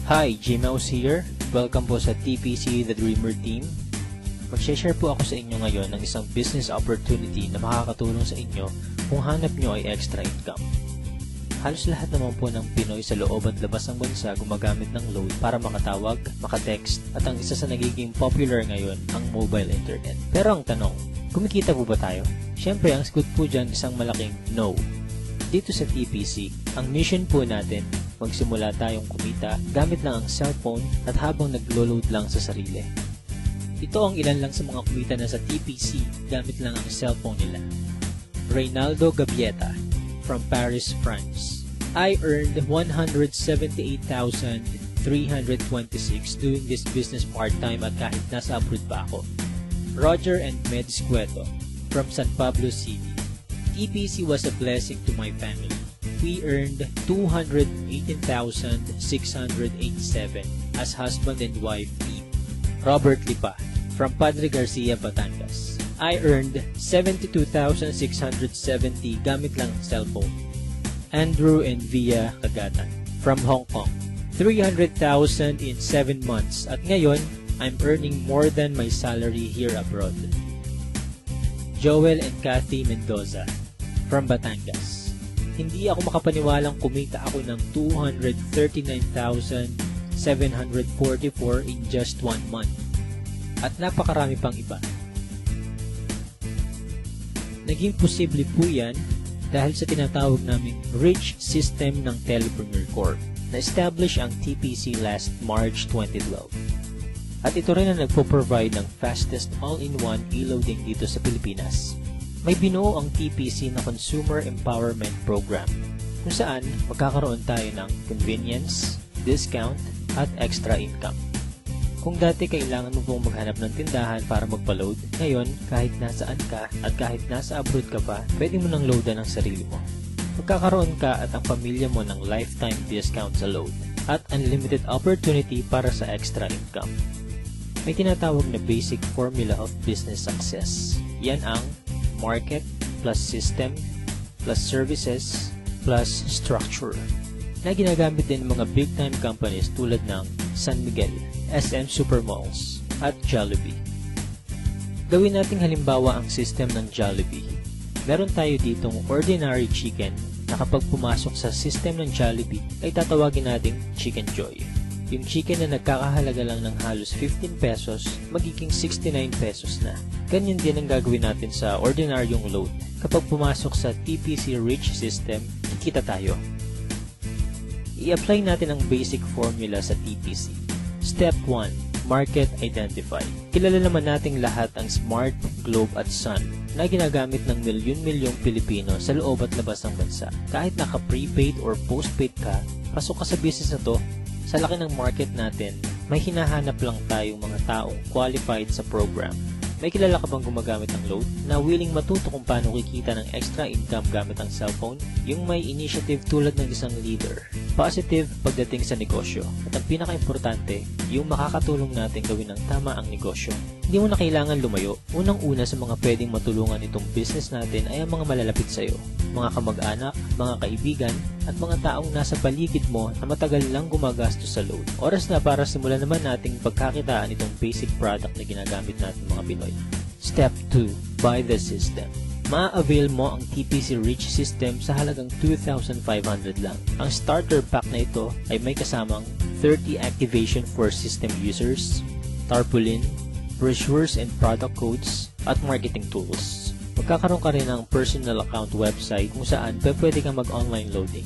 Hi, Gmouse here. Welcome po sa TPC The Dreamer Team. Mag-share po ako sa inyo ngayon ng isang business opportunity na makakatulong sa inyo kung hanap nyo ay extra income. Halos lahat naman po ng Pinoy sa loob at labas ng bansa gumagamit ng load para makatawag, makatext, at ang isa sa nagiging popular ngayon, ang mobile internet. Pero ang tanong, kumikita po ba tayo? Syempre, ang sagot po dyan isang malaking no. Dito sa TPC, ang mission po natin, magsimula tayong kumita gamit lang ang cellphone at habang naglo-load lang sa sarili. Ito ang ilan lang sa mga kumita na sa TPC gamit lang ang cellphone nila. Reynaldo Gavieta from Paris, France. I earned 178,326 doing this business part-time at kahit nasa abroad pa ako. Roger and Meds Cueto from San Pablo City. TPC was a blessing to my family. We earned 218,687 as husband and wife team. Robert Lipa from Padre Garcia, Batangas. I earned 72,670 gamit lang ang cellphone. Andrew and Via Kagatan from Hong Kong. 300,000 in 7 months at ngayon, I'm earning more than my salary here abroad. Joel and Kathy Mendoza from Batangas. Hindi ako makapaniwalang kumita ako ng 239,744 in just 1 month. At napakarami pang iba. Naging posible po yan dahil sa tinatawag naming Rich System ng Telepreneur Corp. Na-establish ang TPC last March 2012. At ito rin ang nagpo-provide ng fastest all-in-one e-loading dito sa Pilipinas. May binuo ang TPC na Consumer Empowerment Program kung saan magkakaroon tayo ng convenience, discount, at extra income. Kung dati kailangan mo pong maghanap ng tindahan para magpa-load, ngayon kahit nasaan ka at kahit nasa abroad ka pa, pwede mo nang loadan ang sarili mo. Magkakaroon ka at ang pamilya mo ng lifetime discount sa load at unlimited opportunity para sa extra income. May tinatawag na basic formula of business success. Yan ang market plus system plus services plus structure na ginagamit din ng mga big time companies tulad ng San Miguel, SM Supermalls at Jollibee. Gawin nating halimbawa ang system ng Jollibee. Meron tayo ditong ordinary chicken na kapag pumasok sa system ng Jollibee ay tatawagin nating Chicken Joy. Yung chicken na nagkakahalaga lang ng halos 15 pesos, magiging 69 pesos na. Ganyan din ang gagawin natin sa ordinaryong load. Kapag pumasok sa TPC Rich System, kikita tayo. I-apply natin ang basic formula sa TPC. Step 1. Market Identify. Kilala naman nating lahat ang Smart, Globe at Sun na ginagamit ng milyon-milyong Pilipino sa loob at labas ng bansa. Kahit naka-prepaid or postpaid ka, pasok ka sa business na to. Sa laki ng market natin, may hinahanap lang tayong mga taong qualified sa program. May kilala ka bang gumagamit ng load na willing matuto kung paano kikita ng extra income gamit ang cellphone? Yung may initiative tulad ng isang leader. Positive pagdating sa negosyo. At ang pinaka-importante, yung makakatulong natin gawin ng tama ang negosyo. Hindi mo na kailangan lumayo. Unang-una sa mga pwedeng matulungan itong business natin ay ang mga malalapit sa'yo. Mga kamag-anak, mga kaibigan, at mga taong nasa paligid mo na matagal lang gumagastos sa load. Oras na para simulan naman nating pagkakitaan itong basic product na ginagamit natin mga Pinoy. Step 2. Buy the system. Ma-avail mo ang TPC Rich System sa halagang 2,500 lang. Ang starter pack na ito ay may kasamang 30 activation for system users, tarpaulin, brochures and product codes, at marketing tools. Magkakaroon ka rin ng personal account website kung saan pwede kang mag-online loading.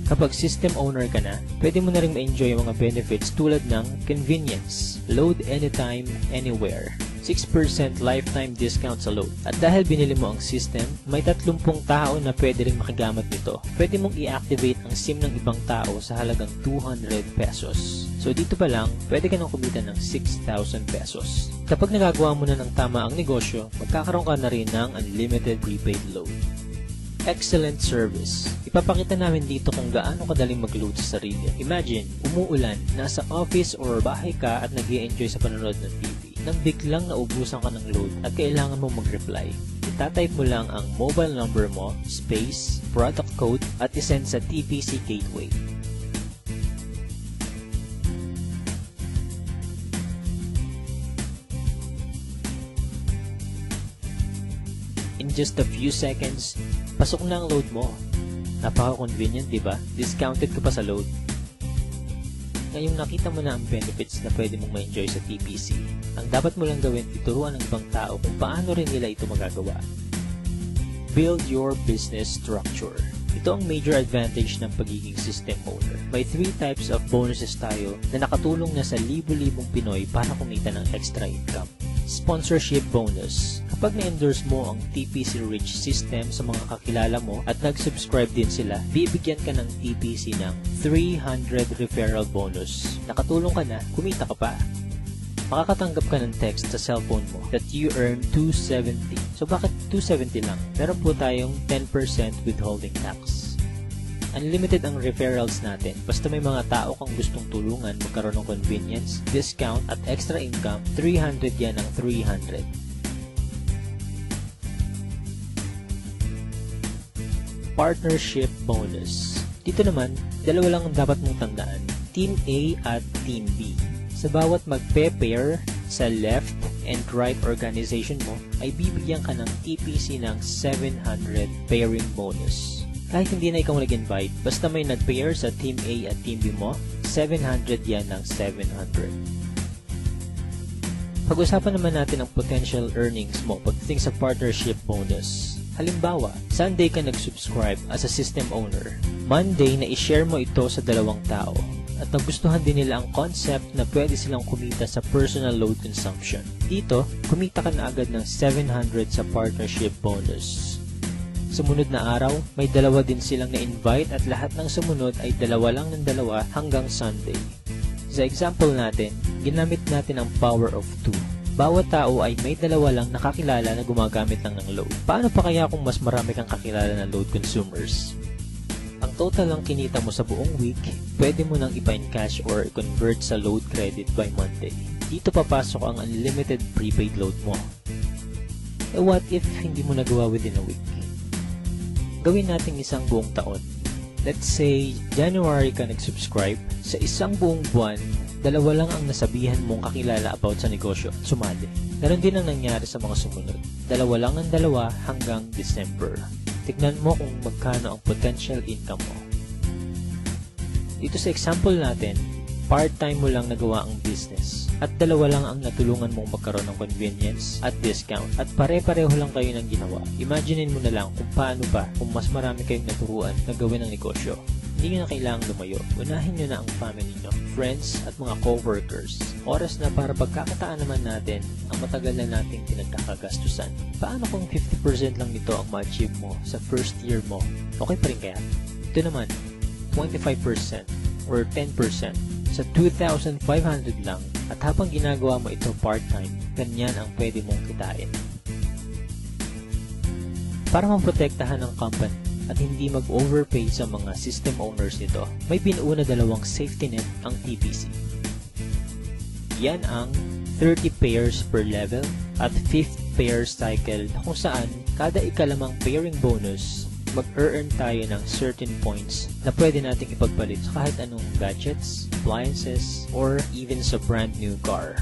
Kapag system owner ka na, pwede mo na rin ma-enjoy ang mga benefits tulad ng convenience, load anytime, anywhere, 6% lifetime discount sa load. At dahil binili mo ang system, may 30 tao na pwede rin makigamit nito. Pwede mong i-activate ang SIM ng ibang tao sa halagang 200 pesos. So dito pa lang, pwede ka nang kumita ng 6,000 pesos. Kapag nagagawa mo na ng tama ang negosyo, magkakaroon ka na rin ng unlimited prepaid load. Excellent service. Ipapakita namin dito kung gaano kadaling mag-load sa sarili. Imagine, umuulan, nasa office or bahay ka at nag-i-enjoy sa panonood ng TV. Nang biglang naubusan ka ng load at kailangan mo mag-reply, itatype mo lang ang mobile number mo, space, product code at isend sa TPC Gateway. In just a few seconds, pasok na ang load mo. Napaka-convenient, diba? Discounted ka pa sa load. Ngayong nakita mo na ang benefits na pwede mong ma-enjoy sa TPC, ang dapat mo lang gawin ituruan ng ibang tao kung paano rin nila ito magagawa. Build your business structure. Ito ang major advantage ng pagiging system owner. May 3 types of bonuses tayo na nakatulong na sa libo-libong Pinoy para kumita ng extra income. Sponsorship bonus. Kapag na-endorse mo ang TPC Rich system sa mga kakilala mo at nag-subscribe din sila, bibigyan ka ng TPC ng 300 referral bonus. Nakatulong ka na, kumita ka pa. Makakatanggap ka ng text sa cellphone mo that you earn 270. So bakit 270 lang? Meron po tayong 10% withholding tax. Unlimited ang referrals natin. Basta may mga tao kang gustong tulungan magkaroon ng convenience, discount at extra income, 300 yan ang 300. Partnership bonus. Dito naman, dalawa lang ang dapat mong tandaan. Team A at Team B. Sa bawat magpe-pair sa left and right organization mo, ay bibigyan ka ng TPC ng 700 pairing bonus. Kahit hindi na ikaw nag-invite, basta may nag-pair sa Team A at Team B mo, 700 yan ng 700. Pag-usapan naman natin ang potential earnings mo pagdating sa partnership bonus. Halimbawa, Sunday ka nag-subscribe as a system owner. Monday na i-share mo ito sa 2 tao. At nagustuhan din nila ang concept na pwede silang kumita sa personal load consumption. Dito, kumita ka na agad ng 700 sa partnership bonus. Sumunod na araw, may 2 din silang na-invite at lahat ng sumunod ay 2 lang ng 2 hanggang Sunday. Sa example natin, ginamit natin ang power of 2. Bawat tao ay may 2 lang nakakilala na gumagamit lang ng load. Paano pa kaya kung mas marami kang kakilala na load consumers? Ang total lang kinita mo sa buong week, pwede mo nang ipa-encash or i-convert sa load credit by Monday. Dito papasok ang unlimited prepaid load mo. E what if hindi mo nagawa within a week? Gawin natin isang buong taon. Let's say, January ka nag-subscribe. Sa isang buong buwan, 2 lang ang nasabihan mong kakilala about sa negosyo at sumali. Ganon din ang nangyari sa mga sumunod. 2 lang ang 2 hanggang December. Tignan mo kung magkano ang potential income mo. Dito sa example natin, part-time mo lang nagawa ang business at 2 lang ang natulungan mong magkaroon ng convenience at discount at pare-pareho lang kayo ng ginawa. Imaginein mo na lang kung paano pa kung mas marami kayong naturuan na gawin ang negosyo. Hindi nyo na kailangang lumayo. Unahin nyo na ang family nyo, friends at mga co-workers. Oras na para pagkakataan naman natin ang matagal na nating pinagkakagastusan. Paano kung 50% lang nito ang ma-achieve mo sa first year mo? Okay pa rin kaya? Ito naman, 25% or 10% sa 2,500 lang at habang ginagawa mo ito part-time, ganyan ang pwede mong kitain. Para maprotektahan ang company at hindi mag-overpay sa mga system owners nito, may binuuna 2 safety net ang TPC. Yan ang 30 pairs per level at 5th pair cycle kung saan kada ikalimang pairing bonus, mag-earn tayo ng certain points na pwede nating ipagpalit sa kahit anong gadgets, appliances, or even sa brand new car.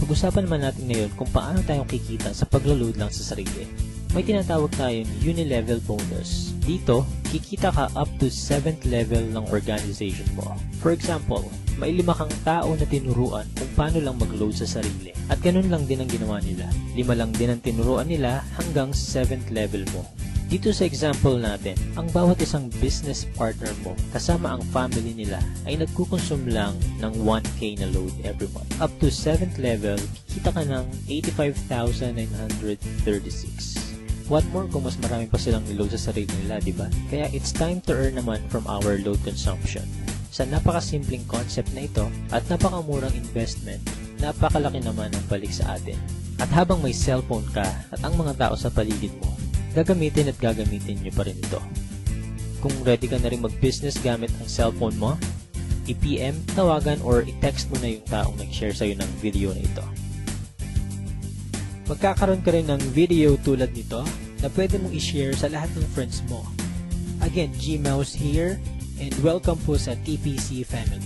Pag-usapan naman natin ngayon kung paano tayo kikita sa paglo-load lang sa sarili. May tinatawag tayong uni-level bonus. Dito, kikita ka up to 7th level ng organization mo. For example, may 5 kang tao na tinuruan kung paano lang mag-load sa sarili. At ganun lang din ang ginawa nila. 5 lang din ang tinuruan nila hanggang 7th level mo. Dito sa example natin, ang bawat isang business partner mo kasama ang family nila ay nagkukonsume lang ng 1K na load every month. Up to 7th level, kikita ka ng 85,936. What more kung mas marami pa silang niload sa sarili nila, diba? Kaya it's time to earn naman from our load consumption. Sa napakasimpleng concept na ito at napakamurang investment, napakalaki naman ang balik sa atin. At habang may cellphone ka at ang mga tao sa paligid mo, gagamitin at gagamitin nyo pa rin ito. Kung ready ka na rin mag-business gamit ang cellphone mo, i-PM, tawagan, or i-text mo na yung taong nag-share sa'yo ng video na ito. Magkakaroon ka rin ng video tulad nito na pwede mong i-share sa lahat ng friends mo. Again, G-Mouse here, and welcome po sa TPC family.